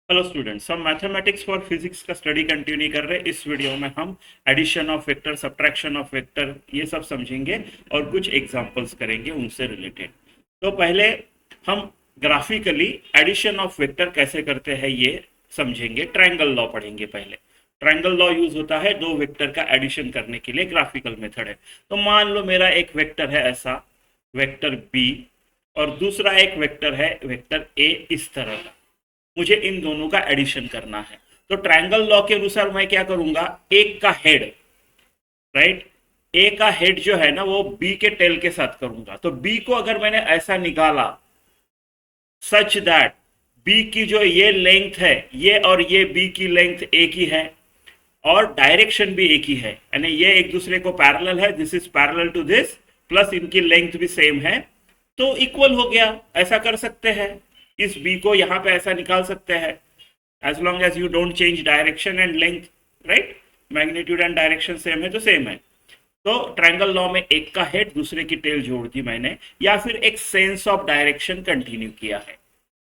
Hello students, हम mathematics for physics का study continue कर रहे हैं। इस वीडियो में हम addition of vector, subtraction of vector ये सब समझेंगे और कुछ एग्जांपल्स करेंगे उनसे रिलेटेड। तो पहले हम ग्राफिकली एडिशन ऑफ वेक्टर कैसे करते हैं ये समझेंगे। ट्रायंगल लॉ पढ़ेंगे पहले। ट्रायंगल लॉ यूज होता है दो वेक्टर का एडिशन करने के लिए, ग्राफिकल मेथड है। तो मान लो मेरा एक वेक्टर है ऐसा, वेक्टर बी, और दूसरा एक वेक्टर है वेक्टर ए इस तरह का। मुझे इन दोनों का एडिशन करना है। तो ट्रायंगल लॉ के अनुसार मैं क्या करूंगा, एक का हेड, राइट, ए का हेड जो है ना वो बी के टेल के साथ करूंगा। तो बी को अगर मैंने ऐसा निकाला सच दैट बी की जो ये लेंथ है, ये और ये बी की लेंथ एक ही है और डायरेक्शन भी एक ही है, यानी ये एक दूसरे को पैरेलल है, this is parallel to this, plus इनकी लेंथ भी सेम है, तो इक्वल हो गया। ऐसा कर सकते हैं, इस बी को यहां पे ऐसा निकाल सकते हैं, as long as you don't change direction and length, right. Magnitude and direction same है तो सेम है। तो ट्रायंगल लॉ में एक का हेड दूसरे की टेल जोड़ दी मैंने, या फिर एक सेंस ऑफ डायरेक्शन कंटिन्यू किया है।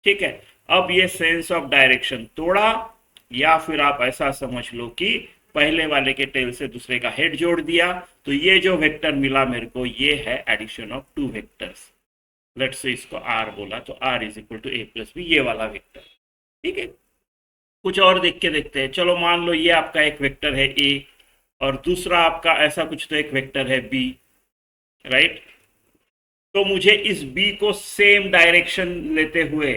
ठीक है, अब ये सेंस ऑफ डायरेक्शन तोड़ा, या फिर आप ऐसा समझ लो कि पहले वाले के टेल से दूसरे का हेड जोड़ दिया, तो ये जो वेक्टर मिला मेरे को ये है addition of two vectors. Let's say इसको आर बोला, तो R is equal to A plus B, ये वाला वेक्टर। ठीक है, कुछ और देख के देखते हैं। चलो मान लो ये आपका एक वेक्टर है ए, और दूसरा आपका ऐसा कुछ तो एक वेक्टर है बी, राइट। तो मुझे इस बी को सेम डायरेक्शन लेते हुए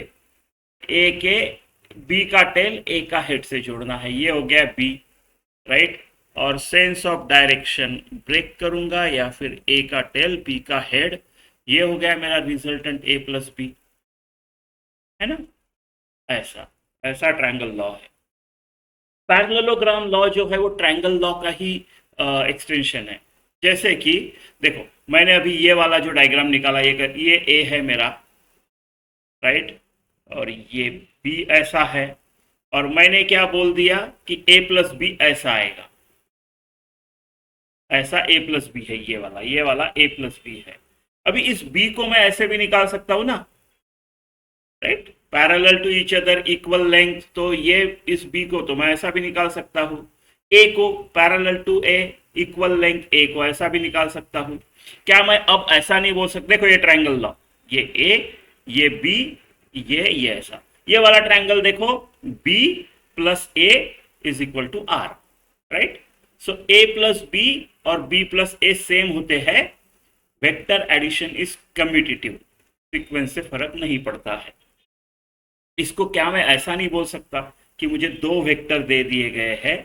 ए के बी का टेल ए का हेड से जोड़ना है। ये हो गया बी, राइट। और सेंस ऑफ डायरेक्शन ब्रेक करूंगा, या फिर ए का टेल बी का हेड, ये हो गया मेरा रिजल्टेंट ए प्लस बी, है ना। ऐसा ऐसा ट्रायंगल लॉ है। पैरेललोग्राम लॉ जो है वो ट्रायंगल लॉ का ही एक्सटेंशन है। जैसे कि देखो, मैंने अभी ये वाला जो डायग्राम निकाला, ये ए है मेरा, राइट, और ये बी ऐसा है, और मैंने क्या बोल दिया कि ए प्लस बी ऐसा आएगा। ऐसा ए प्लस बी है, ये वाला ए प्लस बी है। अभी इस बी को मैं ऐसे भी निकाल सकता हूं ना, right, parallel to each other equal length. तो ये इस बी को तो मैं ऐसा भी निकाल सकता हूं, ए को parallel to a equal length a को ऐसा भी निकाल सकता हूं। क्या मैं अब ऐसा नहीं बोल सकता, देखो ये ट्रायंगल लॉ, ये ए, ये बी, ये ऐसा, ये वाला ट्रायंगल देखो, B plus A is equal to R, right. So A plus B और बी प्लस ए सेम होते हैं। Vector addition is commutative, sequence से फर्क नहीं पड़ता है। इसको क्या मैं ऐसा नहीं बोल सकता कि मुझे दो वेक्टर दे दिए गए हैं,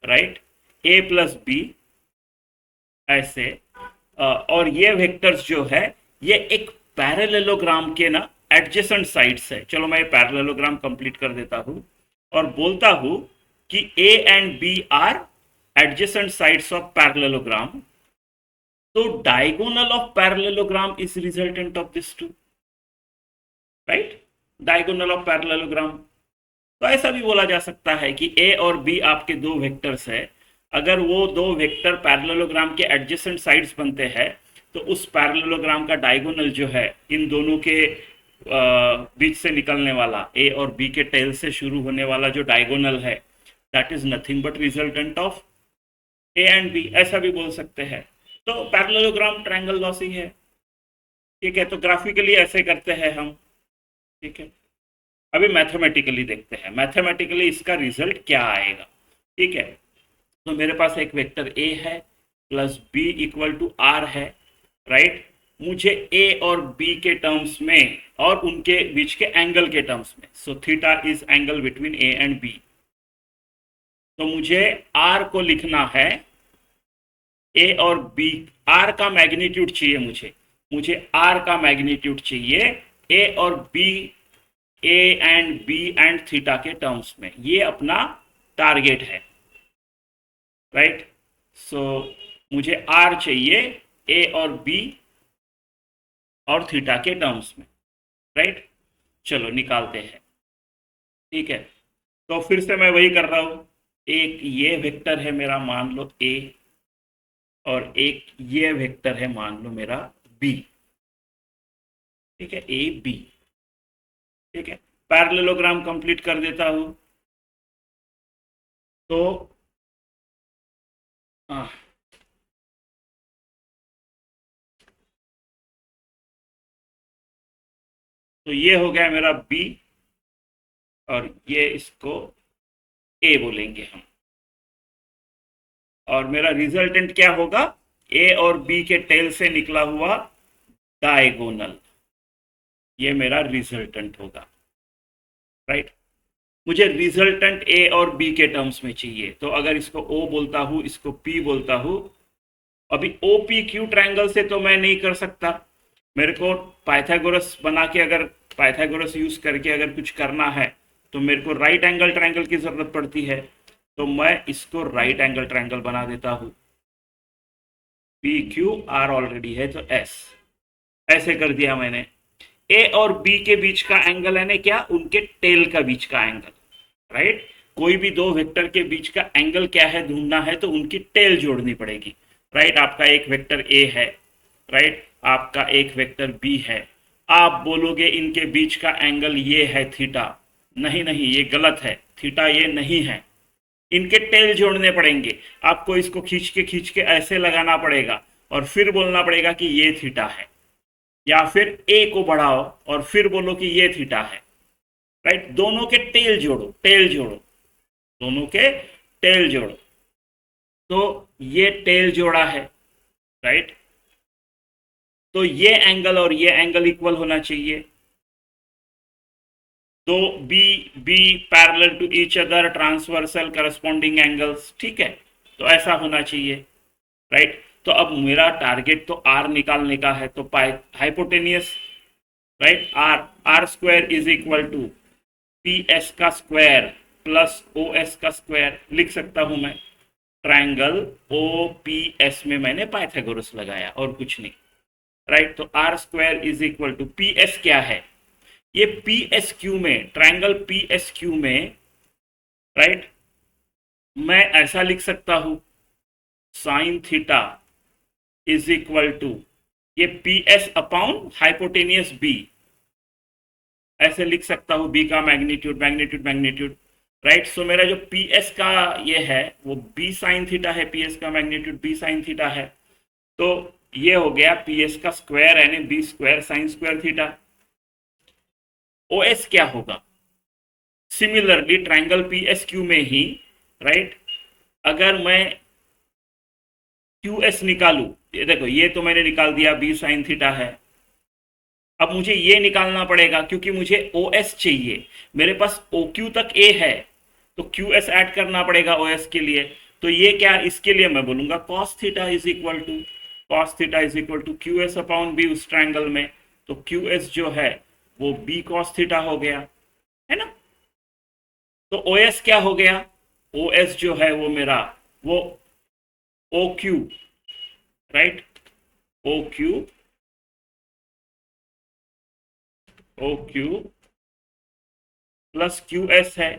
राइट, ए प्लस बी ऐसे, और ये वेक्टर्स जो है ये एक पैरेललोग्राम के ना एडजेसेंट साइड्स है। चलो मैं पैरेललोग्राम कंप्लीट कर देता हूं और बोलता हूं कि a and b are adjacent sides of parallelogram. तो diagonal of parallelogram is resultant of this two, right, diagonal of parallelogram. तो ऐसा भी बोला जा सकता है कि ए और बी आपके दो वेक्टर्स है, अगर वो दो वेक्टर पैरेललोग्राम के एडजेसेंट साइड्स बनते हैं, तो उस पैरेललोग्राम का डायगोनल जो है इन दोनों के बीच से निकलने वाला, ए और बी के टेल से शुरू होने वाला जो डायगोनल है, that is nothing but resultant of A and B, ऐसा भी बोल सकते हैं। तो पैरेललोग्राम ट्रायंगल लॉ से ही है। ठीक है, तो ग्राफिकली ऐसे करते हैं हम। ठीक है, अभी मैथमेटिकली देखते हैं, मैथमेटिकली इसका रिजल्ट क्या आएगा। ठीक है, तो मेरे पास एक वेक्टर ए है plus B equal to R है, राइट। मुझे ए और बी के टर्म्स में और उनके बीच के एंगल के टर्म्स में, so theta is angle between A and B, तो मुझे आर को लिखना है, ए और बी, आर का मैग्नीट्यूड चाहिए मुझे, आर का मैग्नीट्यूड चाहिए ए और B, A and B and theta के टर्म्स में, ये अपना टारगेट है, राइट। सो मुझे आर चाहिए ए और बी और थीटा के टर्म्स में, राइट। चलो निकालते हैं। ठीक है, तो फिर से मैं वही कर रहा हूं, एक ये वेक्टर है मेरा, मान लो ए, और एक ये वेक्टर है मान लो मेरा बी। ठीक है, ए बी। ठीक है, पैरेललोग्राम कंप्लीट कर देता हूं। तो आ, तो ये हो गया मेरा बी, और ये इसको ए बोलेंगे हम, और मेरा रिजल्टेंट क्या होगा, ए और बी के टेल से निकला हुआ डायगोनल, ये मेरा रिजल्टेंट होगा, राइट। मुझे रिजल्टेंट ए और बी के टर्म्स में चाहिए, तो अगर इसको ओ बोलता हूं, इसको पी बोलता हूं, अभी ओ पी क्यू ट्रायंगल से तो मैं नहीं कर सकता, मेरे को पाइथागोरस बना के, अगर पाइथागोरस यूज करके अगर कुछ करना है तो मेरे को राइट एंगल ट्रायंगल की जरूरत पड़ती है, तो मैं इसको राइट एंगल ट्रायंगल बना देता हूं, पी क्यू आर ऑलरेडी है तो एस, ऐसे कर दिया मैंने। ए और बी के बीच का एंगल है ना क्या, उनके टेल का बीच का एंगल, राइट। कोई भी दो वेक्टर के बीच का एंगल क्या है ढूंढना है तो उनकी टेल जोड़नी पड़ेगी, राइट। आपका एक वेक्टर ए है, राइट, आपका एक वेक्टर बी है, आप बोलोगे इनके बीच का एंगल ये है थीटा, नहीं नहीं ये गलत है, थीटा ये नहीं है, इनके टेल जोड़ने पड़ेंगे, आपको इसको खींच के ऐसे लगाना पड़ेगा और फिर बोलना पड़ेगा कि ये थीटा है, या फिर ए को बढ़ाओ और फिर बोलो कि ये थीटा है, राइट। दोनों के टेल जोड़ो, टेल जोड़ो, दोनों के टेल जोड़ो, तो ये टेल जोड़ा है, राइट। तो ये एंगल और ये एंगल इक्वल होना चाहिए, तो be be parallel to each other, transversal corresponding angles, ठीक है, तो ऐसा होना चाहिए, राइट। तो अब मेरा टारगेट तो आर निकालने का है, तो hypotenuse, right, R R square is equal to P S का स्क्वायर प्लस ओ एस का स्क्वायर लिख सकता हूं मैं, ट्रायंगल ओ पी एस में मैंने पाइथागोरस लगाया और कुछ नहीं, राइट। तो r square is equal to P s क्या है, ये पी एस क्यू में, ट्रायंगल पी एस क्यू में, राइट, मैं ऐसा लिख सकता हूं, sine theta is equal to ये p s upon hypotenuse b, ऐसे लिख सकता हूं, बी का magnitude magnitude magnitude, right. So मेरा जो पी एस का ये है वो बी साइन थीटा है, पी एस का मैग्नीट्यूड बी साइन थीटा है, तो ये हो गया पी एस का स्क्वायर यानी B square sine square theta. O S क्या होगा, similarly triangle P S Q में ही, राइट, अगर मैं क्यू एस निकालू, ये देखो ये तो मैंने निकाल दिया बी साइन थीटा है, अब मुझे ये निकालना पड़ेगा क्योंकि मुझे ओ एस चाहिए, मेरे पास ओ क्यू तक ए है, तो क्यू एस ऐड करना पड़ेगा ओ एस के लिए, तो ये क्या, इसके लिए मैं बोलूंगा cos theta is equal to, cos theta is equal to Q S upon B उस ट्रायंगल में, तो क्यू एस जो है वो बी कॉस थीटा हो गया, है ना। तो ओ एस क्या हो गया, ओ एस जो है वो मेरा वो o q, right, o q, o q plus q s है,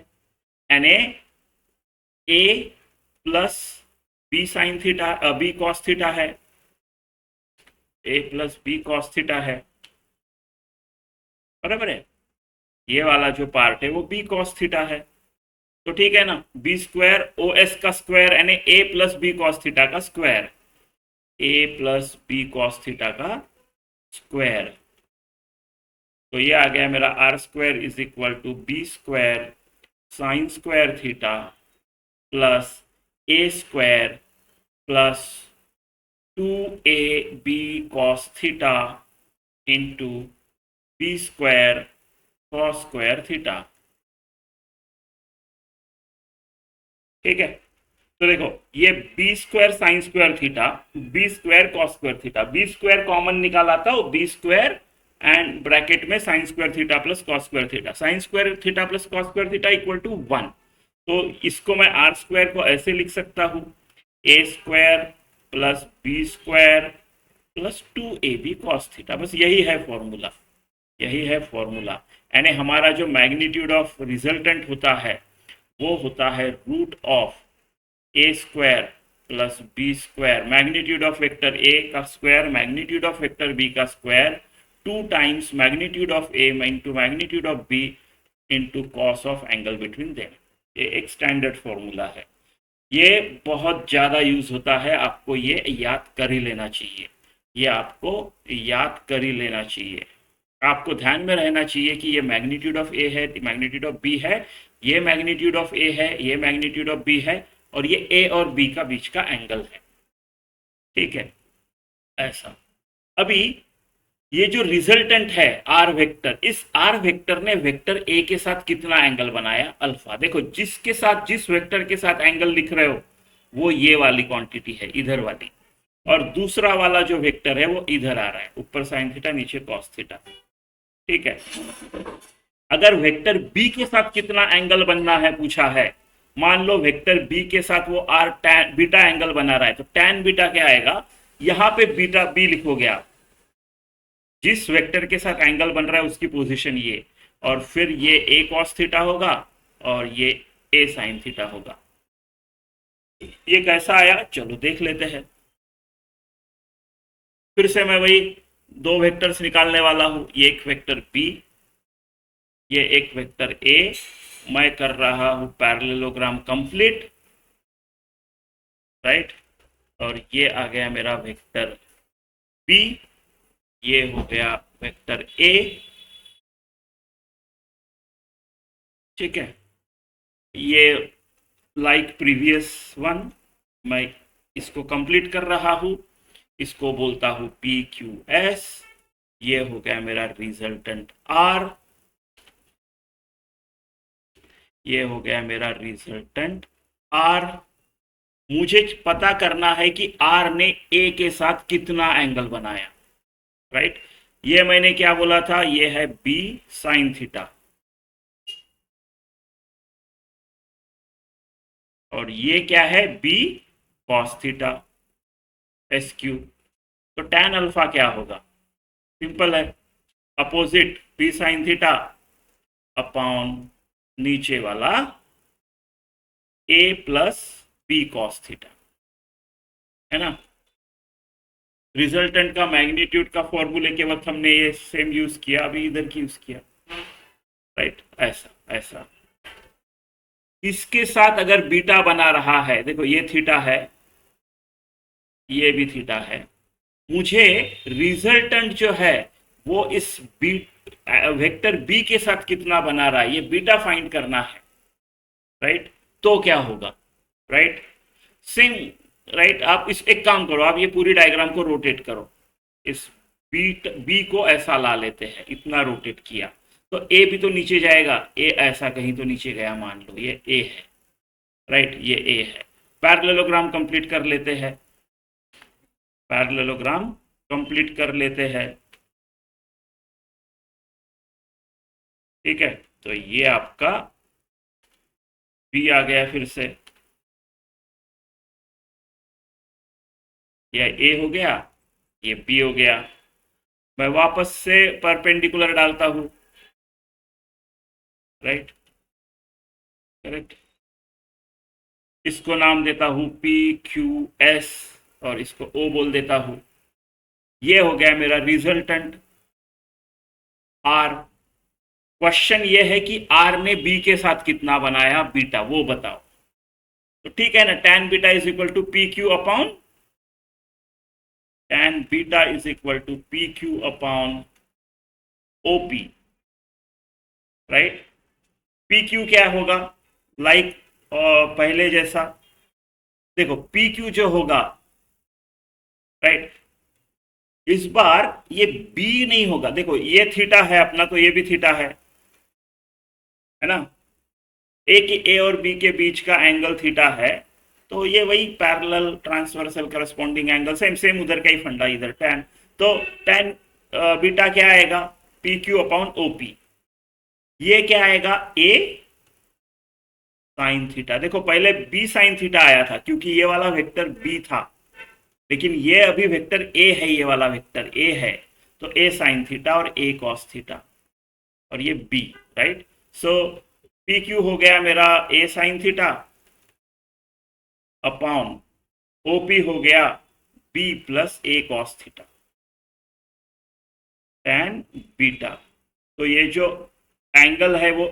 n a plus b sine theta, b cos theta है, ए प्लस बी कॉस थीटा है, बराबर है, ये वाला जो पार्ट है वो बी कॉस थीटा है, तो ठीक है ना, बी स्क्वायर ओ एस का स्क्वायर यानी A plus B cos theta का square, A plus B cos theta का स्क्वायर, तो ये आ गया मेरा R square is equal to B square sine square theta plus A square plus 2ab cos theta into B square cos square theta, ठीक है। तो देखो ये B square sine square theta, B square cos square theta, B square common निकाला था वो B square and bracket में sine square theta plus cos square theta, sine square theta plus cos square theta equal to 1, तो इसको मैं are square को ऐसे लिख सकता हूं, a square plus B square plus 2ab cos theta, बस यही है फॉर्मूला, यही है फॉर्मूला, यानी हमारा जो मैग्नीट्यूड ऑफ रिजल्टेंट होता है वो होता है root of A square plus B square, magnitude of vector a का square magnitude of vector b का square 2 times magnitude of a into magnitude of b into cos of angle between them, ये एक standard formula है। ये बहुत ज़्यादा use होता है, आपको ये याद कर ही लेना चाहिए, ये आपको याद कर ही लेना चाहिए। आपको ध्यान में रहना चाहिए कि ये मैग्नीट्यूड ऑफ ए है, मैग्नीट्यूड ऑफ बी है, ये मैग्नीट्यूड ऑफ ए है, ये मैग्नीट्यूड ऑफ बी है, और ये ए और बी का बीच का एंगल है। ठीक है, ऐसा। अभी ये जो रिजल्टेंट है आर वेक्टर, इस आर वेक्टर ने वेक्टर ए के साथ कितना एंगल बनाया, अल्फा। देखो जिसके साथ, जिस वेक्टर के साथ एंगल लिख रहे हो वो ये वाली क्वांटिटी है, इधर वाली, और दूसरा वाला जो वेक्टर है वो इधर आ रहा है, ऊपर साइन थीटा नीचे कॉस थीटा। ठीक है, अगर वेक्टर बी के साथ कितना एंगल बनना है पूछा है, मान लो वेक्टर बी के साथ वो आर टैन बीटा एंगल बना रहा है, तो टैन बीटा क्या आएगा, यहां पे बीटा बी लिखोगे आप, जिस वेक्टर के साथ एंगल बन रहा है उसकी पोजीशन ये, और फिर ये ए कॉस थीटा होगा और ये ए साइन थीटा होगा। ये कैसा आया, चलो देख लेते हैं। फिर से मैं वही दो वेक्टर्स निकालने वाला हूं, ये एक वेक्टर बी, ये एक वेक्टर ए। मैं कर रहा हूं पैरेललोग्राम कंप्लीट, राइट, और ये आ गया मेरा वेक्टर बी, ये हो गया वेक्टर ए। ठीक है, ये लाइक प्रीवियस वन, मैं इसको कंप्लीट कर रहा हूं, इसको बोलता हूं पी क्यू एस। ये हो गया मेरा रिजल्टेंट आर, ये हो गया मेरा रिजल्टेंट आर। मुझे पता करना है कि आर ने ए के साथ कितना एंगल बनाया, राइट। ये मैंने क्या बोला था, ये है बी साइन थीटा, और ये क्या है, B cos theta S Q. तो टैन अल्फा क्या होगा, सिंपल है, opposite B sine theta upon नीचे वाला A plus B cos theta, है ना। रिजल्टेंट का मैग्नीट्यूड का फॉर्मूले के वक्त हमने ये सेम यूज किया, अभी इधर की यूज किया, राइट, ऐसा ऐसा। इसके साथ अगर बीटा बना रहा है, देखो ये थीटा है, ये भी थीटा है, मुझे रिजल्टेंट जो है वो इस बी वेक्टर बी के साथ कितना बना रहा है, ये बीटा फाइंड करना है, राइट। तो क्या होगा, राइट, सेम, राइट। आप इस एक काम करो, आप ये पूरी डायग्राम को रोटेट करो, इस बी को ऐसा ला लेते हैं, इतना रोटेट किया तो ए भी तो नीचे जाएगा, ए ऐसा कहीं तो नीचे गया, मान लो ये ए है, राइट, ये ए है। पैरेललोग्राम कंप्लीट कर लेते हैं, पैरेललोग्राम कंप्लीट कर लेते हैं। ठीक है, तो ये आपका बी आ गया, फिर से ये ए हो गया, ये बी हो गया। मैं वापस से परपेंडिकुलर डालता हूं, राइट, करेक्ट। इसको नाम देता हूं पी क्यू एस, और इसको ओ बोल देता हूं। ये हो गया मेरा रिजल्टेंट आर। क्वेश्चन ये है कि आर ने बी के साथ कितना बनाया बीटा, वो बताओ। तो ठीक है ना, tan beta is equal to P Q upon, tan beta is equal to P Q upon OP, right. P Q क्या होगा, लाइक पहले जैसा, देखो पी क्यू जो होगा, राइट, इस बार ये बी नहीं होगा, देखो ये थीटा है अपना, तो ये भी थीटा है ना। ए और बी के बीच का एंगल थीटा है, तो ये वही parallel transversal corresponding angle, same same उधर का ही फंडा, इधर टैन। तो टैन बीटा क्या आएगा, पी क्यू अपॉन ओपी। ये क्या आएगा, ए साइन थीटा। देखो पहले बी साइन थीटा आया था क्योंकि ये वाला वेक्टर बी था, लेकिन ये अभी वेक्टर ए है, ये वाला वेक्टर ए है, तो ए साइन थीटा और ए कॉस थीटा, और ये बी, राइट। सो पी क्यू हो गया मेरा ए साइन थीटा अपॉन ओपी हो गया बी प्लस ए कॉस थीटा टैन बीटा। तो ये जो एंगल है वो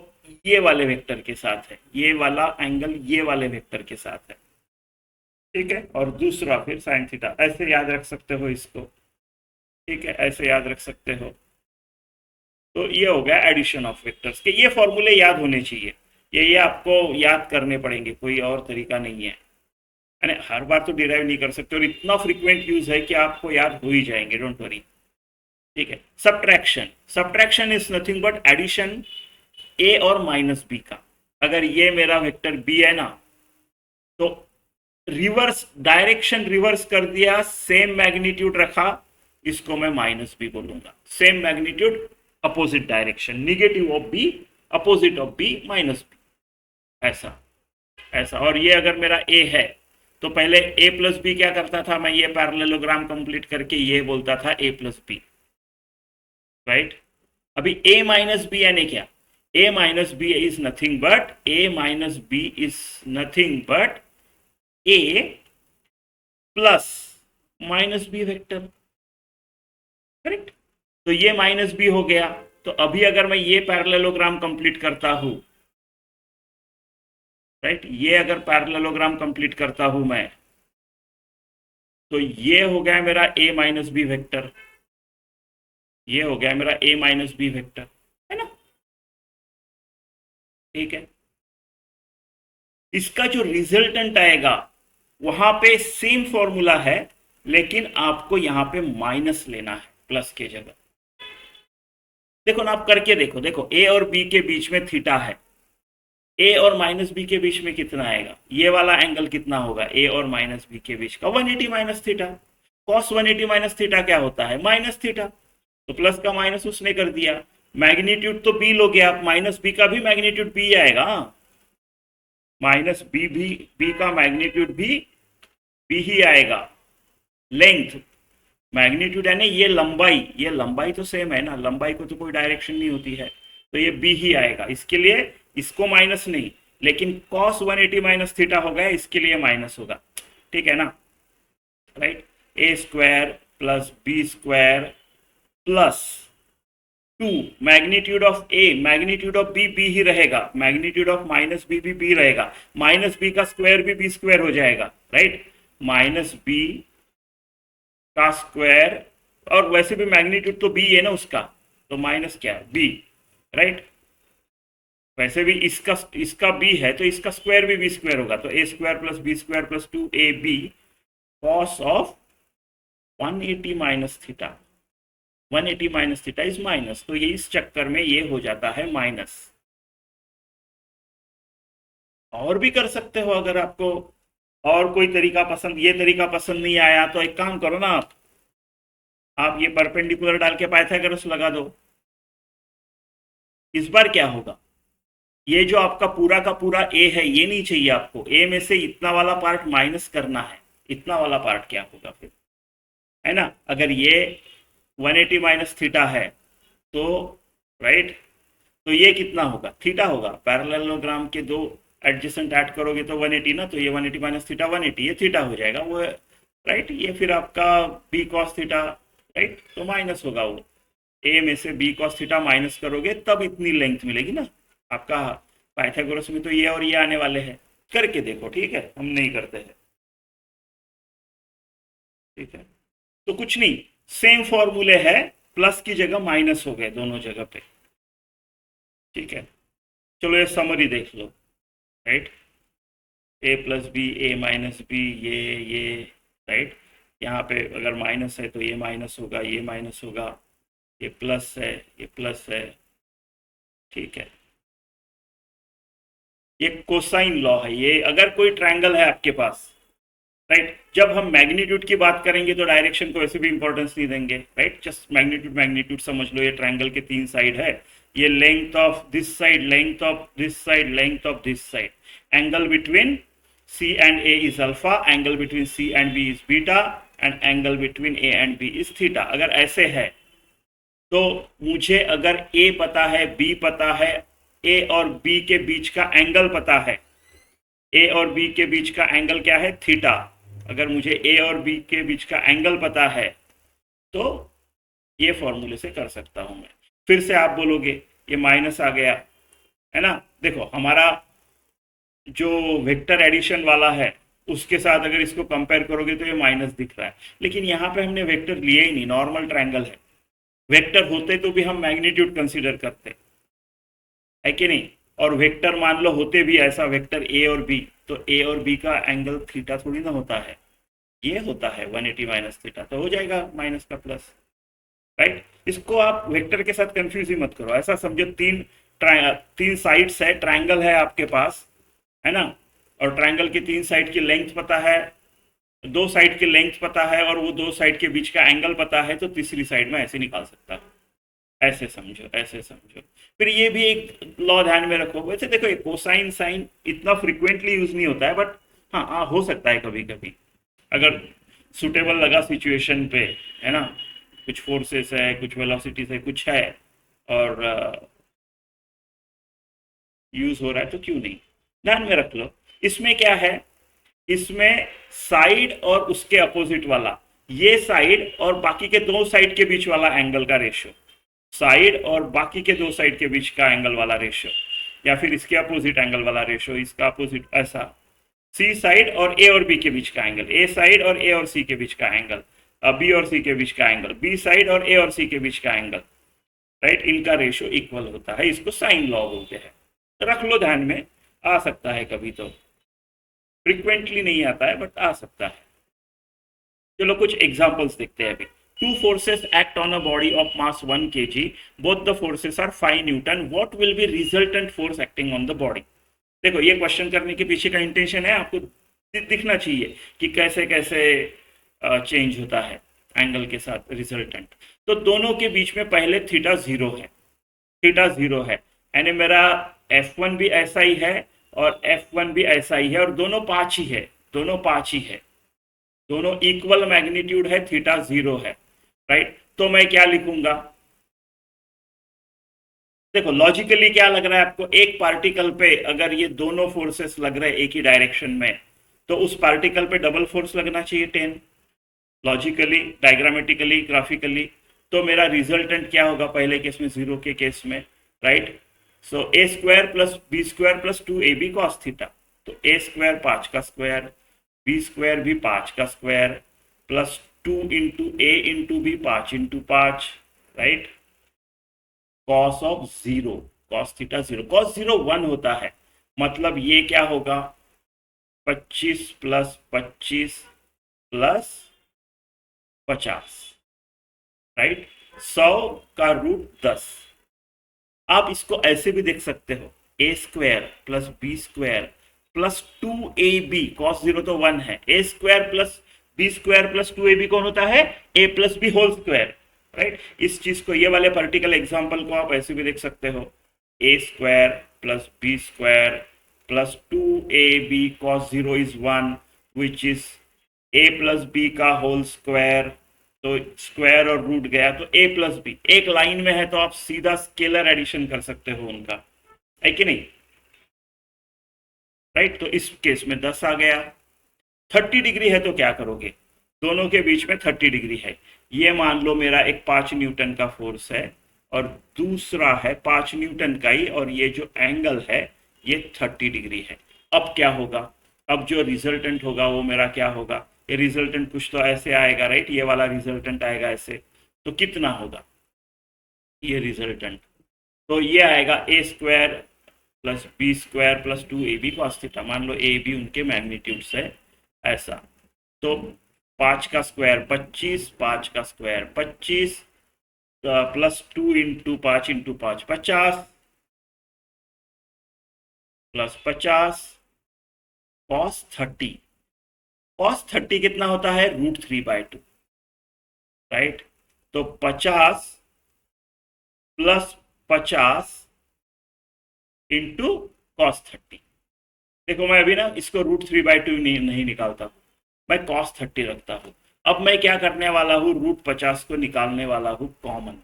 ये वाले वेक्टर के साथ है, ये वाला एंगल ये वाले वेक्टर के साथ है, ठीक है, और दूसरा फिर साइन थीटा, ऐसे याद रख सकते हो इसको। ठीक है, ऐसे याद रख सकते हो। तो ये हो गया एडिशन ऑफ वेक्टर्स के, ये फॉर्मूले याद होने चाहिए, ये आपको याद करने पड़ेंगे, कोई और तरीका नहीं है। यानी हर बार तो डिराइव नहीं कर सकते, और इतना फ्रीक्वेंट यूज है कि आपको याद हो ही जाएंगे, डोंट वरी। ठीक है, subtraction, subtraction is nothing but addition A और माइनस बी का। अगर ये मेरा वेक्टर बी है ना, तो रिवर्स डायरेक्शन रिवर्स कर दिया, सेम मैग्नीट्यूड रखा, इसको मैं माइनस बी बोलूंगा। Same magnitude opposite direction, negative of B opposite of B minus B, ऐसा ऐसा। और ये अगर मेरा ए है तो पहले ए प्लस बी क्या करता था, मैं ये पैरेललोग्राम कंप्लीट करके ये बोलता था ए प्लस बी, राइट। अभी ए माइनस बी यानी क्या, A minus B is nothing but, A minus B is nothing but A plus minus B vector, correct. तो ये माइनस बी हो गया। तो अभी अगर मैं ये पैरेललोग्राम कंप्लीट करता हूं, राइट, ये अगर पैरेललोग्राम कंप्लीट करता हूं मैं, तो ये हो गया मेरा ए माइनस बी वेक्टर, ये हो गया मेरा ए माइनस बी वेक्टर, है ना। ठीक है, इसका जो रिजल्टेंट आएगा वहां पे सेम फॉर्मूला है, लेकिन आपको यहां पे माइनस लेना है प्लस के जगह। देखो ना, आप करके देखो, देखो ए और बी के बीच में थीटा है, ए और माइनस बी के बीच में कितना आएगा, ये वाला एंगल कितना होगा ए और माइनस बी के बीच का, 180 minus theta. Cos 180 minus theta क्या होता है, माइनस थीटा। तो प्लस का माइनस उसने कर दिया, मैग्नीट्यूड तो बी लोगे आप, माइनस बी का भी मैग्नीट्यूड बी आएगा, माइनस बी भी, बी का मैग्नीट्यूड भी बी ही आएगा। लेंथ, मैग्नीट्यूड है ना, ये लंबाई, ये लंबाई तो सेम है ना, लंबाई को तो कोई डायरेक्शन नहीं होती है, तो ये बी ही आएगा। इसके लिए इसको माइनस नहीं, लेकिन कॉस 180 माइनस थीटा हो गया, इसके लिए माइनस होगा। ठीक है ना, right. A square plus B square plus 2 magnitude of A, magnitude of B B ही रहेगा, मैग्नीट्यूड ऑफ माइनस बी भी बी रहेगा, माइनस बी का स्क्वायर भी बी स्क्वायर हो जाएगा, राइट। माइनस बी का स्क्वायर, और वैसे भी मैग्नीट्यूड तो बी है ना उसका, तो माइनस क्या है बी, राइट। वैसे भी इसका इसका बी है तो इसका स्क्वायर भी बी स्क्वायर होगा, तो A square plus B square plus 2ab cos of 180 minus theta, 180 minus theta is minus, तो ये इस चक्कर में ये हो जाता है माइनस। और भी कर सकते हो, अगर आपको और कोई तरीका पसंद, ये तरीका पसंद नहीं आया तो एक काम करो ना, आप ये परपेंडिकुलर डाल के पाइथागोरस लगा दो। इस बार क्या होगा, ये जो आपका पूरा का पूरा ए है ये नहीं चाहिए आपको, ए में से इतना वाला पार्ट माइनस करना है, इतना वाला पार्ट क्या होगा फिर, है ना। अगर ये 180 माइनस थीटा है तो, राइट, तो ये कितना होगा, थीटा होगा। पैरेललोग्राम के दो एडजेसेंट ऐड करोगे तो 180 ना, तो ये 180 माइनस थीटा 180, ये थीटा हो जाएगा वो, राइट। ये फिर आपका बी कॉस थीटा, राइट, तो माइनस होगा वो, ए में से बी कॉस थीटा माइनस करोगे तब इतनी लेंथ मिलेगी ना आपका। पाइथागोरस में तो ये और ये आने वाले हैं, करके देखो, ठीक है, हम नहीं करते हैं, ठीक है। तो कुछ नहीं, सेम फॉर्मूले है, प्लस की जगह माइनस हो गए दोनों जगह पे, ठीक है। चलो ये समरी देख लो, राइट, ए प्लस बी, ए माइनस बी, ये, राइट। यहाँ पे अगर माइनस है तो ये माइनस होगा, ये माइनस होगा, ये प्लस है, ये प्लस है, ठीक है। ये कोसाइन लॉ है, ये अगर कोई ट्रायंगल है आपके पास, राइट। जब हम मैग्नीट्यूड की बात करेंगे तो डायरेक्शन को वैसे भी इंपॉर्टेंस नहीं देंगे, राइट। जस्ट मैग्नीट्यूड, मैग्नीट्यूड समझ लो, ये ट्रायंगल के 3 साइड है, ये length of this side, length of this side, length of this side, angle between C and A is alpha, angle between C and B is beta, and angle between A and B is theta। अगर ऐसे है तो मुझे अगर A पता है, B पता है, A और B के बीच का एंगल पता है, A और B के बीच का एंगल क्या है, थीटा। अगर मुझे A और B के बीच का एंगल पता है तो ये फॉर्मूले से कर सकता हूं मैं। फिर से आप बोलोगे ये माइनस आ गया, है ना। देखो हमारा जो वेक्टर एडिशन वाला है उसके साथ अगर इसको कंपेयर करोगे तो ये माइनस दिख रहा है, लेकिन यहाँ पे हमने वेक्टर लिया ही नहीं, नॉर्मल ट्रायंगल है। वेक्टर होते तो भी हम मैग्नीट्यूड कंसीडर करते, है कि नहीं? और वेक्टर मान लो होते भी ऐसा वेक्टर ए और बी, तो ए और बी का एंगल थीटा थोड़ी ना होता है, ये होता है 180 माइनस थीटा, तो हो जाएगा माइनस का प्लस, राइट? इसको आप वेक्टर के साथ कंफ्यूज ही मत करो, ऐसा समझो तीन साइड्स है, ट्रायंगल है आपके पास, है ना? और ट्रायंगल की तीन साइड की लेंथ पता है, दो साइड की लेंथ पता है, और वो दो साइड के बीच का एंगल पता है, तो तीसरी साइड में ऐसे निकाल सकता है। ऐसे समझो, ऐसे समझो। फिर ये भी एक लॉ ध्यान में रखो। वैसे देखो ये कोसाइन साइन इतना फ्रिक्वेंटली यूज नहीं होता है, बट हाँ हो सकता है कभी कभी, अगर सुटेबल लगा सिचुएशन पे, है ना? कुछ फोर्सेस है, कुछ वेलोसिटीज है, कुछ है, और यूज हो रहा है तो क्यों नहीं, ध्यान में रख लो। इसमें क्या है, इसमें साइड और उसके अपोजिट वाला, ये साइड और बाकी के दो साइड के बीच वाला एंगल का रेशियो, साइड और बाकी के दो साइड के बीच का एंगल वाला रेशियो, या फिर इसके अपोजिट एंगल वाला रेशियो, इसका अपोजिट, ऐसा सी साइड और ए और बी के बीच का एंगल, ए साइड और ए और सी के बीच का एंगल, बी और सी के बीच का एंगल, बी साइड और ए और सी के बीच का एंगल, राइट? इनका रेशियो इक्वल होता है, इसको साइन लॉ बोलते हैं। रख लो ध्यान में, आ सकता है कभी, तो फ्रिक्वेंटली नहीं आता है बट आ सकता है। चलो कुछ एग्जांपल्स देखते हैं अभी। Two forces act on a body of mass 1 kg, both the forces are 5 newton, what will be resultant force acting on the body? देखो ये क्वेश्चन करने के पीछे का इंटेंशन है, आपको दिखना चाहिए कि कैसे कैसे चेंज होता है एंगल के साथ रिजल्टेंट। तो दोनों के बीच में पहले थीटा जीरो है, थीटा जीरो है, यानी मेरा F1 भी ऐसा ही है और F1 भी ऐसा ही है, और दोनों 5 ही है, दोनों 5 ही है, दोनों इक्वल मैग्नीट्यूड है, थीटा जीरो है, राइट? तो मैं क्या लिखूंगा, देखो लॉजिकली क्या लग रहा है आपको, एक पार्टिकल पे अगर ये दोनों फोर्सेस लग रहे हैं एक ही डायरेक्शन में, तो उस पार्टिकल पे डबल फोर्स लगना चाहिए 10, लॉजिकली, डायग्रामेटिकली, ग्राफिकली। तो मेरा रिजल्टेंट क्या होगा पहले केस में, जीरो के केस में, right? So A square plus B square plus 2ab cos theta, तो ए स्क्वायर 5 का स्क्वायर, बी स्क्वायर भी 5 का square, plus 2 into A into B 5 into 5, right? Cos of zero, cos theta zero, cos zero 1 होता है, मतलब ये क्या होगा, 25 प्लस 25 प्लस 50, राइट? 100 का रूट 10। आप इसको ऐसे भी देख सकते हो, A square plus B square plus 2ab, cos zero तो 1 है, A square plus B square plus 2ab कौन होता है, ए plus B whole square, right? इस चीज को, ये वाले पार्टिकल एग्जांपल को आप ऐसे भी देख सकते हो, A square plus B square plus 2ab cos zero is 1, which is A plus B का होल स्क्वायर, तो स्क्वायर और रूट गया तो a प्लस बी, एक लाइन में है तो आप सीधा स्केलर एडिशन कर सकते हो उनका, है कि नहीं, राइट? तो इस केस में 10 आ गया। 30 डिग्री है तो क्या करोगे, दोनों के बीच में 30 डिग्री है, ये मान लो मेरा एक 5 न्यूटन का फोर्स है और दूसरा है 5 न्यूटन का ही, और ये जो एंगल है ये 30 डिग्री है। अब क्या होगा, अब जो रिजल्टेंट होगा वो मेरा क्या होगा, ये रिजल्टेंट कुछ तो ऐसे आएगा, राइट? ये वाला रिजल्टेंट आएगा ऐसे, तो कितना होगा ये रिजल्टेंट, तो ये आएगा A square plus B square plus 2ab cos theta, मान लो ए बी उनके मैग्नीट्यूड से ऐसा, तो 5 का स्क्वायर 25, 5 का square 25 plus 2 into 5 into 5 50 plus 50 cos 30, cos 30 कितना होता है, √3/2, राइट? तो 50 प्लस 50 इंटू कॉस 30, देखो मैं अभी ना इसको √3/2 नहीं निकालता, मैं कॉस 30 रखता हूं। अब मैं क्या करने वाला हूं, √50 को निकालने वाला हूं कॉमन,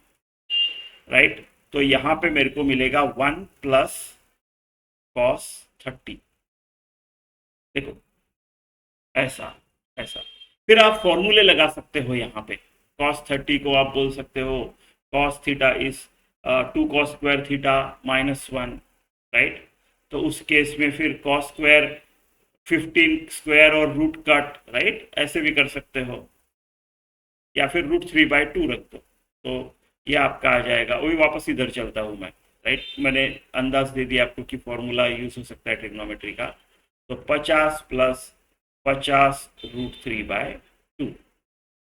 राइट? तो यहां पे मेरे को मिलेगा 1 प्लस कॉस 30, देखो ऐसा ऐसा। फिर आप फॉर्मूले लगा सकते हो यहाँ पे, कॉस 30 को आप बोल सकते हो cos theta is 2 cos square theta -1, right? तो उस केस में फिर कॉस स्क्वायर 15 स्क्वायर और रूट कट, राइट, ऐसे भी कर सकते हो, या फिर √3/2 रख दो, तो ये आपका आ जाएगा। वही वापस इधर चलता हूँ मैं, राइट, मैंने अंदाज दे दिया आपको कि फॉर्मूला यूज हो सकता है ट्रिग्नोमेट्री का। तो 50 प्लस 50 √3/2,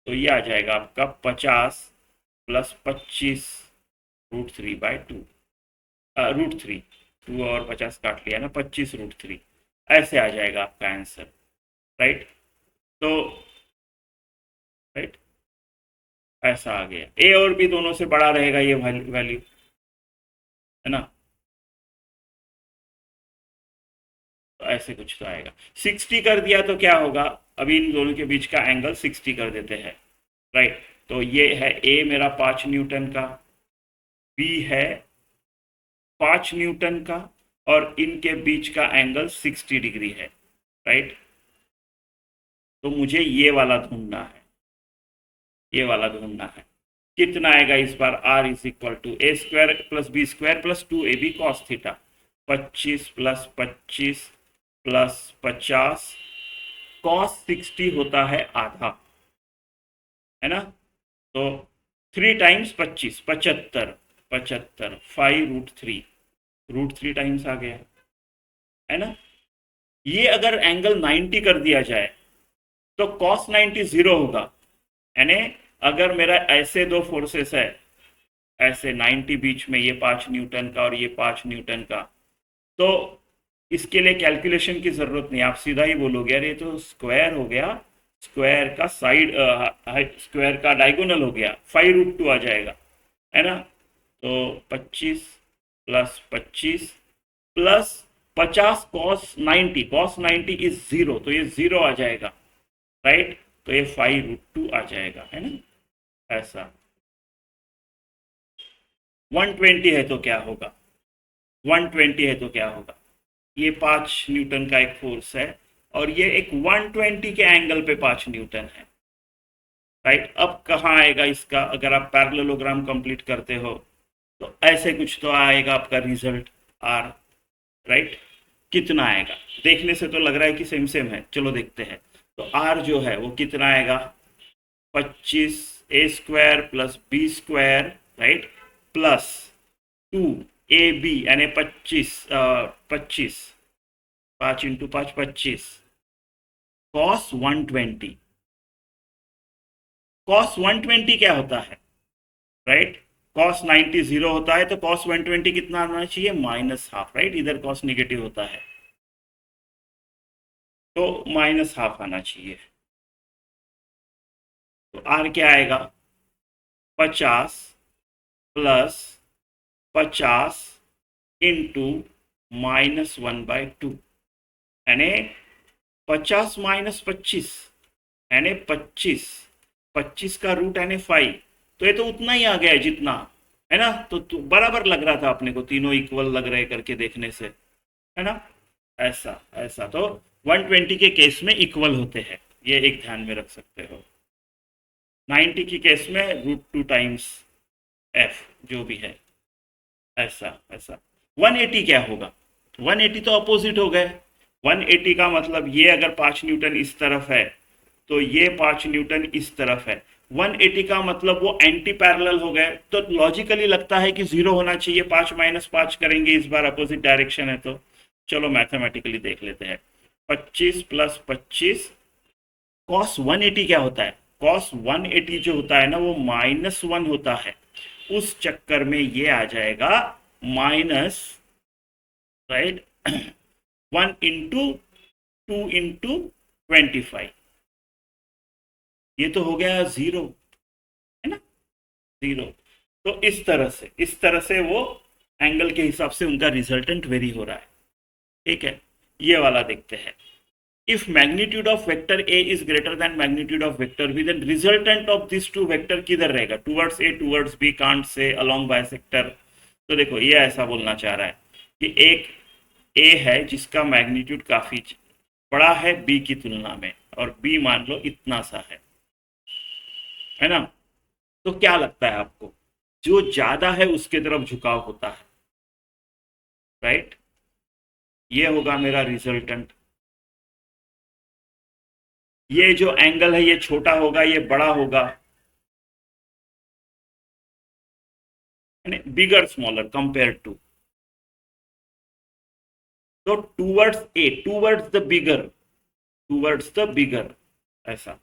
तो ये आ जाएगा आपका 50 प्लस 25 √3/2, √3, 2 और 50 काट लिया ना, 25 √3, ऐसे आ जाएगा आपका आंसर, राइट। तो राइट, ऐसा आ गया। ए और बी दोनों से बड़ा रहेगा ये वैल्यू, है ना। तो ऐसे कुछ तो आएगा। 60 कर दिया तो क्या होगा, अभी इन दोनों के बीच का एंगल 60 कर देते हैं, राइट। तो ये है ए मेरा 5 न्यूटन का, बी है 5 न्यूटन का, और इनके बीच का एंगल 60 डिग्री है, राइट। तो मुझे ये वाला ढूंढना है, ये वाला ढूंढना है। कितना आएगा इस बार, R is equal to A² plus B² plus 2AB cos theta, 25 plus 25 plus 50 cos 60 होता है आधा, है ना। तो 3 टाइम्स 25, 75, 75, 5 √3, √3 टाइम्स आ गया, है ना। ये अगर एंगल 90 कर दिया जाए तो कॉस 90 0 होगा, यानी अगर मेरा ऐसे दो फोर्सेस है, ऐसे 90 बीच में, ये 5 न्यूटन का और ये 5 न्यूटन का, तो इसके लिए कैलकुलेशन की जरूरत नहीं, आप सीधा ही बोलोगे अरे ये तो स्क्वायर हो गया, स्क्वायर का साइड, स्क्वायर का डायगोनल हो गया, 5 √2 आ जाएगा, है ना। तो 25 प्लस 25 प्लस 50 कॉस 90 इज 0, तो ये 0 आ जाएगा, राइट। तो ये 5 √2 आ जाएगा, है ना, ऐसा। 120 है तो क्या होगा, 120 है तो क्या होगा, ये 5 न्यूटन का एक फोर्स है, और ये एक 120 के एंगल पे 5 न्यूटन है, राइट। अब कहाँ आएगा इसका, अगर आप पैरेललोग्राम कंप्लीट करते हो तो ऐसे कुछ तो आएगा आपका रिजल्ट, आर, राइट। कितना आएगा, देखने से तो लग रहा है कि सेम सेम है, चलो देखते हैं। तो आर जो है वो कितना आएगा, 25A² plus B², right, plus 2AB, यानी 25, 5 × 5 25, cos 120, cos 120 क्या होता है, राइट। cos 90 0 होता है, तो cos 120 कितना आना चाहिए, -½ राइट, इधर cos नेगेटिव होता है तो -½ आना चाहिए। तो आर क्या आएगा, 50 प्लस 50 इंटू -1/2, यानी 50 माइनस 25, यानी 25, 25 का रूट यानी 5, तो ये तो उतना ही आ गया है जितना, है ना। तो बराबर लग रहा था अपने को, तीनों इक्वल लग रहे करके देखने से, है ना, ऐसा ऐसा। तो 120 के केस में इक्वल होते हैं, ये एक ध्यान में रख सकते हो। 90 की केस में √2 टाइम्स एफ जो भी है, ऐसा ऐसा। 180 क्या होगा, 180 तो अपोजिट हो गए, 180 का मतलब ये अगर 5 न्यूटन इस तरफ है तो ये 5 न्यूटन इस तरफ है, 180 का मतलब वो एंटी पैरेलल हो गए, तो लॉजिकली लगता है कि 0 होना चाहिए, 5 - 5 करेंगे इस बार, अपोजिट डायरेक्शन है तो। चलो मैथमेटिकली देख लेते हैं, 25 प्लस 25, कॉस 180 क्या होता है, कॉस 180 जो होता है ना वो -1 होता है, उस चक्कर में ये आ जाएगा माइनस, राइट, 1 × 2 × 25, ये तो हो गया 0, है ना, 0। तो इस तरह से वो एंगल के हिसाब से उनका रिजल्टेंट वेरी हो रहा है, ठीक है। ये वाला देखते हैं, if magnitude of vector a is greater than magnitude of vector b, then resultant of these two vector किधर रहेगा, towards a towards b, can't say along bisector। तो देखो ये ऐसा बोलना चाह रहा है कि एक a है जिसका मैग्नीट्यूड काफी बड़ा है b की तुलना में, और b मान लो इतना सा है ना। तो क्या लगता है आपको, जो ज्यादा है उसके तरफ झुकाव होता है, राइट। ये होगा मेरा रिजल्टेंट, ये जो एंगल है ये छोटा होगा, ये बड़ा होगा, बिगर स्मॉलर कंपेयर टू, तो towards the bigger, towards the bigger, ऐसा।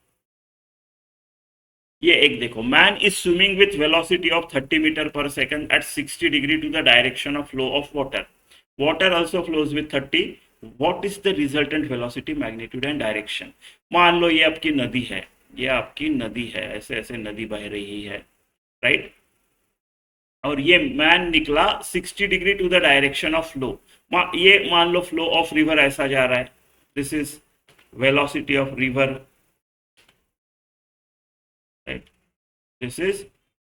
ये एक देखो, man is swimming with velocity of 30 metre per second at 60 degree to the direction of flow of water, water also flows with 30, what is the resultant velocity, magnitude and direction. मान लो ये आपकी नदी है, ये आपकी नदी है, ऐसे ऐसे नदी बह रही है, राइट, और ये मैन निकला 60 degree to the direction of flow, ये मान लो फ्लो ऑफ रिवर ऐसा जा रहा है, this is velocity of river, right, this is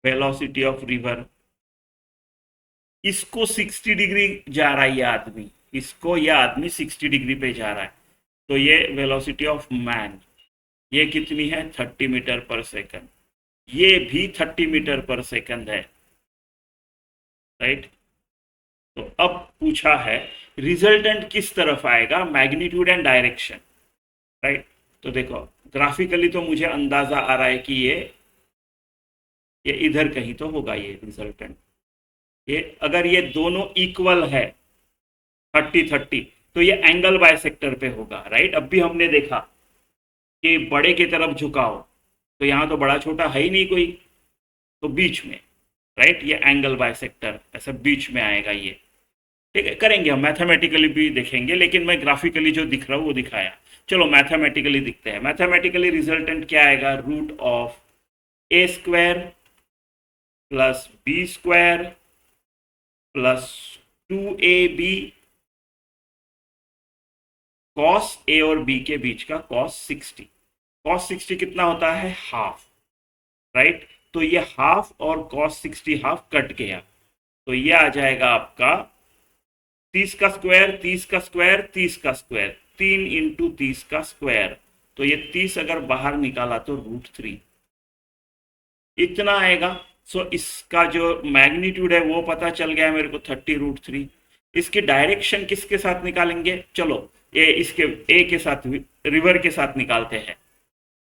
velocity of river. इसको 60 डिग्री जा रहा है ये आदमी, इसको ये आदमी 60 डिग्री पे जा रहा है, तो ये वेलोसिटी ऑफ मैन, ये कितनी है 30 मीटर पर सेकंड, ये भी 30 मीटर पर सेकंड है, राइट। तो अब पूछा है रिजल्टेंट किस तरफ आएगा, मैग्नीट्यूड एंड डायरेक्शन, राइट। तो देखो ग्राफिकली तो मुझे अंदाजा आ रहा है कि ये इधर कहीं तो होगा ये रिजल्टेंट, ये अगर ये दोनों इक्वल है 30-30 तो ये एंगल बाइसेक्टर पे होगा, राइट। अब भी हमने देखा कि बड़े की तरफ झुकाओ, तो यहाँ तो बड़ा छोटा है ही नहीं कोई, तो बीच में, राइट, ये एंगल बाइसेक्टर ऐसा बीच में आएगा ये, ठीक है। करेंगे हम मैथमेटिकली भी देखेंगे, लेकिन मैं ग्राफिकली जो दिख रहा हूँ वो दिखाया। चलो मैथमेटिकली दिखते हैं, मैथमेटिकली रिजल्टेंट क्या आएगा, root of A square plus B square plus 2ab cos A और बी के बीच का कॉस 60, कॉस 60 कितना होता है हाफ, राइट, तो ये हाफ और कॉस 60 हाफ कट गया, तो ये आ जाएगा आपका 30 का स्क्वायर 30 का स्क्वायर 30 का स्क्वायर 3 इंटू 30 का स्क्वायर, तो ये 30 अगर बाहर निकाला तो √3 इतना आएगा। सो इसका जो मैग्नीट्यूड है वो पता चल गया मेरे को 30√3। इसकी डायरेक्शन किसके साथ निकालेंगे, चलो इसके ए के साथ, रिवर के साथ निकालते हैं,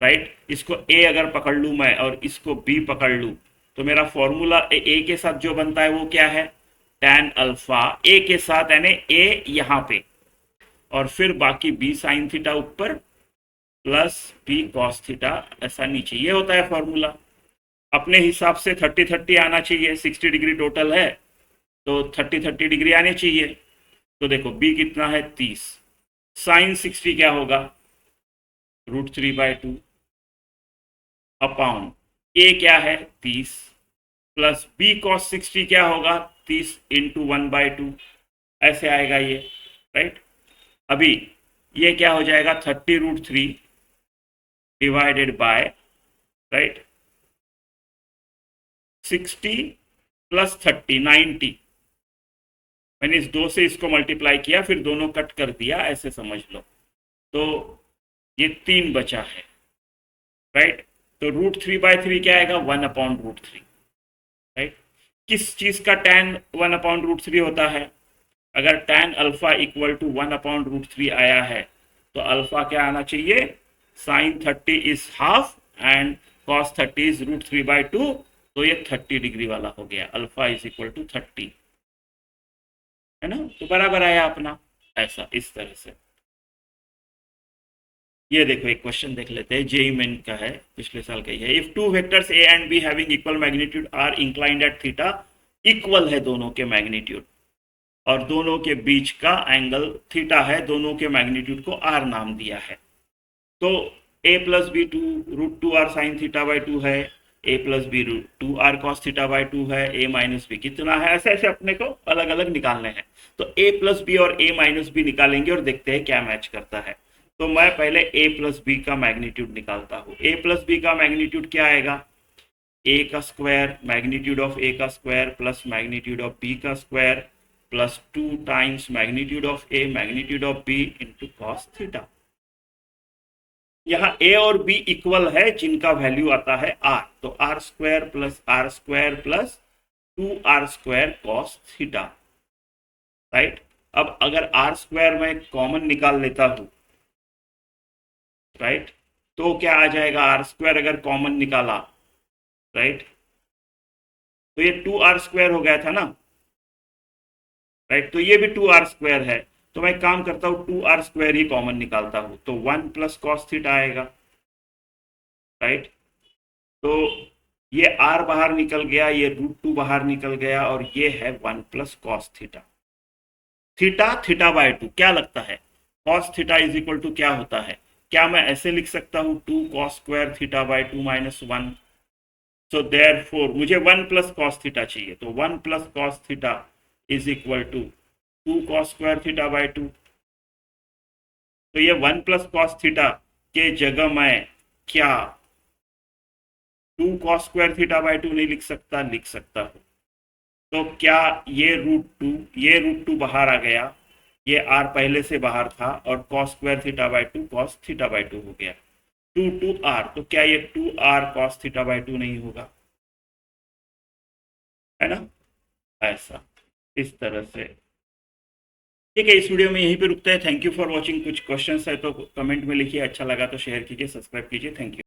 राइट। इसको ए अगर पकड़ लूँ मैं और इसको बी पकड़ लूँ, तो मेरा फॉर्मूला ए के साथ जो बनता है वो क्या है, tan अल्फा ए के साथ, यानी ए यहाँ पे और फिर बाकी बी साइन थीटा ऊपर प्लस बी कॉस थीटा ऐसा नीचे, ये होता है फॉर्मूला। अपने हिसाब से 30-30 आना चाहिए, 60 डिग्री टोटल है तो 30-30 डिग्री आने चाहिए। तो देखो बी कितना है 30, साइन 60 क्या होगा √3/2 अपॉन ए क्या है 30 प्लस बी कॉस 60 क्या होगा 30 इंटू 1/2 ऐसे आएगा ये, राइट। अभी ये क्या हो जाएगा 30√3 डिवाइडेड बाय, राइट, 60 प्लस 30 90, मैंने इस 2 से इसको मल्टीप्लाई किया फिर दोनों कट कर दिया, ऐसे समझ लो, तो ये 3 बचा है, राइट। तो √3/3 क्या आएगा 1/√3, राइट। किस चीज का tan 1/√3 होता है, अगर tan अल्फा इक्वल टू 1/√3 आया है तो अल्फा क्या आना चाहिए, sine 30 is half and cos 30 is √3/2, तो ये 30 डिग्री वाला हो गया, अल्फा इज इक्वल टू 30, है ना। तो बराबर आया अपना, ऐसा इस तरह से। ये देखो एक क्वेश्चन देख लेते हैं, जेई मेन का है, पिछले साल का ही है। If two vectors A and B having equal magnitude are inclined at theta, equal है दोनों के मैग्नीट्यूड और दोनों के बीच का एंगल थीटा है, दोनों के मैग्नीट्यूड को आर नाम दिया है, तो a plus B √2r sine थीटा/2 है, a plus B √2r cos थीटा/2 है, a माइनस बी कितना है, ऐसे ऐसे अपने को अलग अलग निकालने हैं। तो a प्लस बी और a माइनस बी निकालेंगे और देखते हैं क्या मैच करता है। तो मैं पहले a प्लस बी का मैग्नीट्यूड निकालता हूँ। a प्लस बी का मैग्नीट्यूड क्या आएगा, a का स्क्वायर मैग्नीट्यूड ऑफ a का square plus magnitude of b का square plus 2 times magnitude of a magnitude of b into cos theta. यहाँ a और b इक्वल है जिनका वैल्यू आता है r, तो r square plus 2r² cos theta, right. अब अगर r स्क्वायर मैं कॉमन निकाल लेता हूं, राइट, तो क्या आ जाएगा, आर स्क्वायर अगर कॉमन निकाला, राइट, तो ये 2r² हो गया था ना, राइट, तो ये भी 2r² है। तो मैं एक काम करता हूँ, 2r² ही कॉमन निकालता हूँ, तो 1 प्लस कॉस थीटा आएगा, राइट। तो ये r बाहर निकल गया, ये √2 बाहर निकल गया, और ये है 1 plus cos theta. Theta theta by 2 क्या लगता है, cos theta is equal to क्या होता है, क्या मैं ऐसे लिख सकता हूँ 2 cos² theta by 2 minus 1। So therefore मुझे 1 प्लस कॉस थीटा चाहिए, तो 1 plus cos theta is equal to 2 cos² theta by 2। तो ये 1 प्लस कॉस थीटा के जगह मैं क्या 2 cos² थीटा बाय 2 नहीं लिख सकता, लिख सकता हूँ। तो क्या ये रूट टू बाहर आ गया, ये आर पहले से बाहर था, और cos² theta by 2 cos theta by 2 हो गया, 2 तो क्या ये 2r cos थीटा बाय 2 नहीं होगा, है ना, ऐसा, इस तरह से। ठीक है, इस वीडियो में यहीं पे रुकते हैं। Thank you for watching. कुछ क्वेश्चंस है तो कमेंट में लिखिए, अच्छा लगा तो शेयर कीजिए, सब्सक्राइब कीजिए। Thank you.